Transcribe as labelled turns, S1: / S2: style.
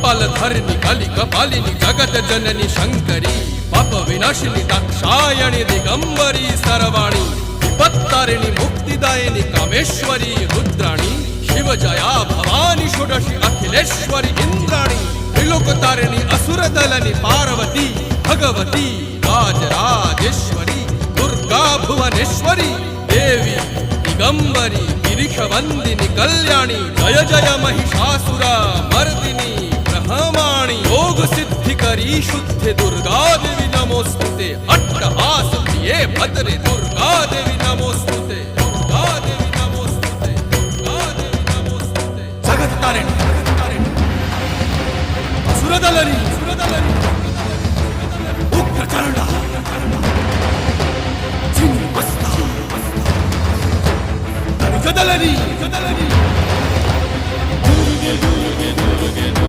S1: कपालधरिणि कलि कपालिनि जगत जननी शंकरी पाप विनाशिनी दाक्षायणी दिगंबरी सर्वाणी विपत्तारिणी मुक्तिदायिनी कामेश्वरी रुद्राणी शिव जया भवानी षोडशी अखिलेश्वरी इंद्राणी त्रिलोकतारिणी असुरदलनि पार्वती भगवती राजराजेश्वरी दुर्गा भुवनेश्वरी देवी दिगंबरी गिरिशवंदिनी कल्याणी जय जय महिषासुर मर्दिनी ब्रह्माणी योग सिद्धिकरी शुद्धि दुर्गा देवी नमोस्तुते अट्टहास प्रिये भद्रे दुर्गा देवी नमोस्तुते दुर्गा देवी नमोस्तुते दुर्गा देवी नमोस्तुते जगत तारिणी सुरदलनी उग्रचरणा चिन्मस्ता जदलनी